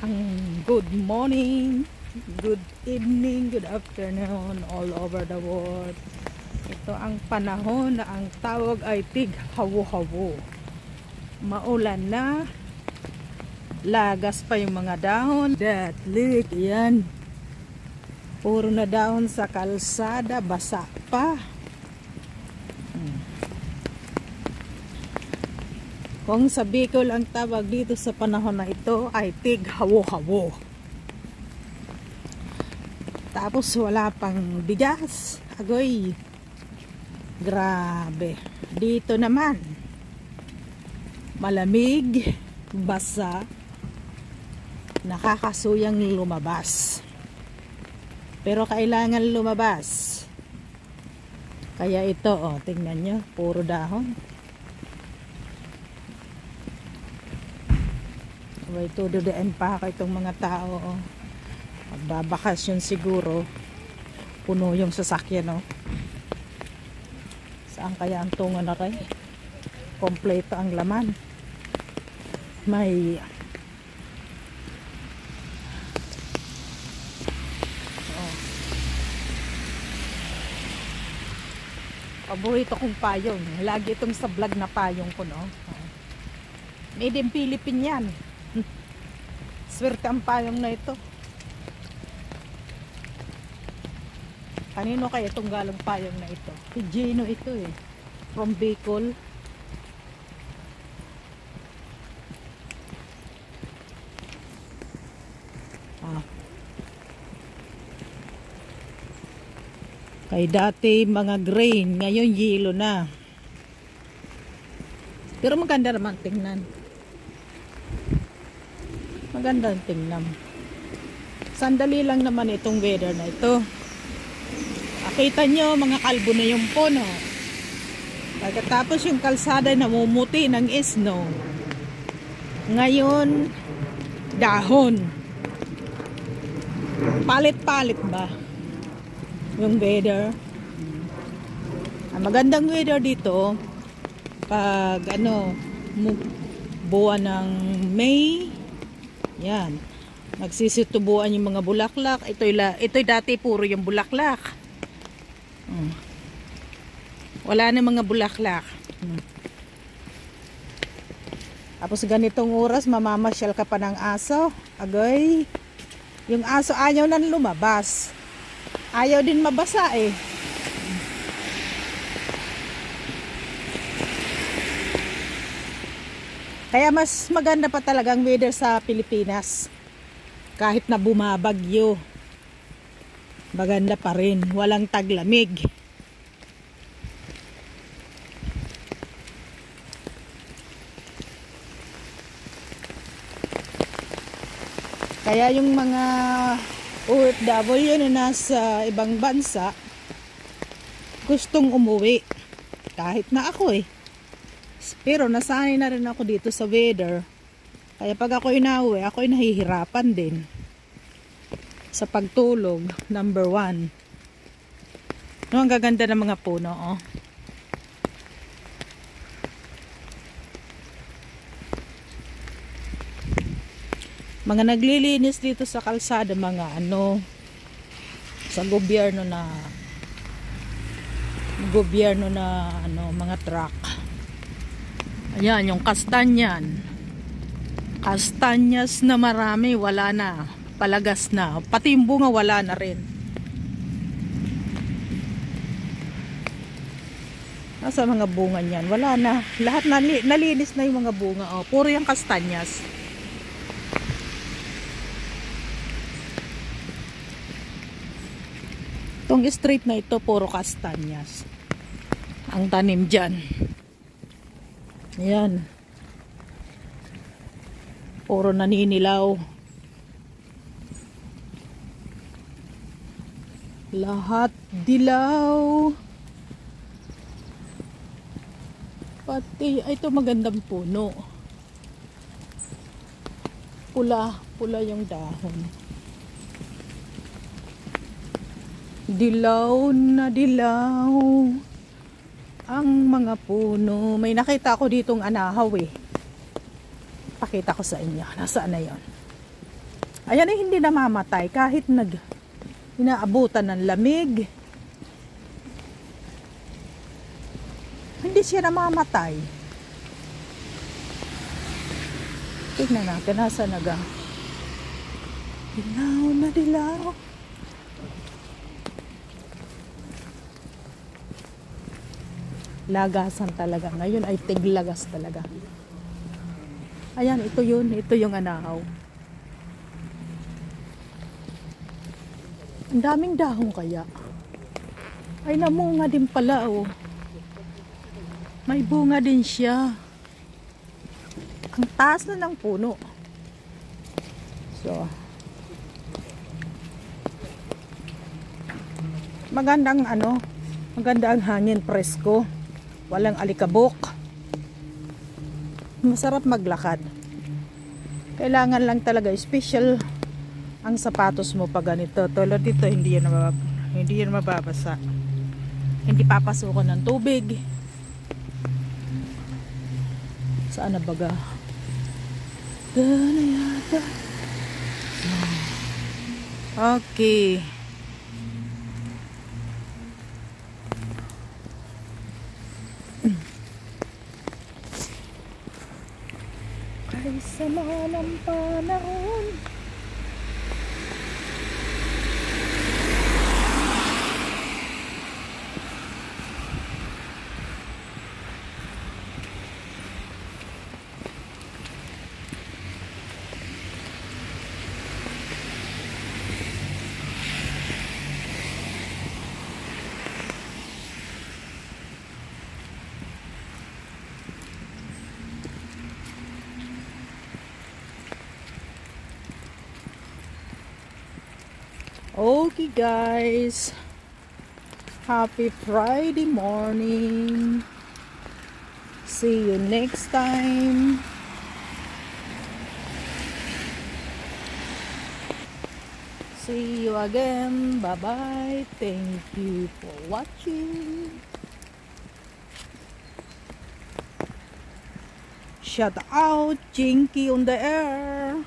Ang good morning, good evening, good afternoon all over the world. Ito ang panahon na ang tawag ay tig-hawo-hawo. Maulan na, lagas pa yung mga dahon. That look, yan. Puro na dahon sa kalsada, basa pa. Kung sa Bicol ang tawag dito sa panahon na ito ay tig-hawo-hawo. Tapos wala pang bigas. Agoy. Grabe. Dito naman malamig, basa, nakakasuyang lumabas. Pero kailangan lumabas. Kaya ito, oh, tingnan nyo, puro dahon. Way todo daan pa itong mga tao, oh. Magbabakasyon siguro. Puno yung sasakyan, oh. Saan kaya ang tungo na rin? Kompleto ang laman. May paborito kong payong. Lagi itong sa vlog na payong ko, no? Made in Philippines yan. Swerte ang payong na ito. Kanino kaya itong galang payong na ito? Gino ito eh. From Bicol. Kay dati mga grain, ngayon yelo na. Pero maganda naman tingnan. Maganda tingnan. Sandali lang naman itong weather na ito. Nakita nyo, mga kalbo na yung puno. Pagkatapos yung kalsada namumuti ng snow. Ngayon, dahon. Palit-palit ba yung weather? Ang magandang weather dito pag buwan ng May, yan, nagsisitubuan yung mga bulaklak. Ito'y dati puro yung bulaklak. Wala na mga bulaklak. Tapos ganitong oras mamamasyal ka pa ng aso. Agoy, yung aso ayaw nang lumabas. Ayaw din mabasa eh. Kaya mas maganda pa talagang weather sa Pilipinas. Kahit na bumabagyo, maganda pa rin. Walang taglamig. Kaya yung mga OFW na nasa ibang bansa gustong umuwi. Kahit na ako eh. Pero nasanay na rin ako dito sa weather. Kaya pag ako inauwi, ako ay nahihirapan din sa pagtulog. Number 1. No, ang gaganda ng mga puno, oh. Mga naglilinis dito sa kalsada, mga sa gobyerno na mga truck. Ayan, yung kastanyan. Kastanyas na marami, wala na. Palagas na. Pati yung bunga wala na rin. Nasa mga bunga niyan? Wala na. Lahat nalinis na yung mga bunga. Oh, puro yung kastanyas. Itong street na ito, puro kastanyas ang tanim dyan. Ayan. Puro naninilaw. Lahat dilaw. Pati, ito magandang puno. Pula yung dahon. Dilaw na dilaw ang mga puno. May nakita ko ditong anahaw eh. Pakita ko sa inyo. Nasaan na yon? Ayan ay hindi namamatay kahit inaabutan ng lamig. Hindi siya namamatay. Tignan natin, nasa naga. Dilaw na dilaw. Lagasan talaga. Ngayon ay tiglagas talaga. Ayan, ito yun. Ito yung anahaw. Ang daming dahon kaya. Ay, namunga din pala, oh. May bunga din siya. Ang taas na ng puno. So, magandang maganda ang hangin, presko. Walang alikabok. Masarap maglakad. Kailangan lang talaga special ang sapatos mo pag ganito. Tulad dito, hindi yan mababasa. Hindi papasukan ng tubig. Saan na baga? Dana yata. Okay. Kahit sama ng panahon. Okay guys, happy Friday morning. See you next time. See you again. Bye bye. Thank you for watching. Shout out Chinky on the air.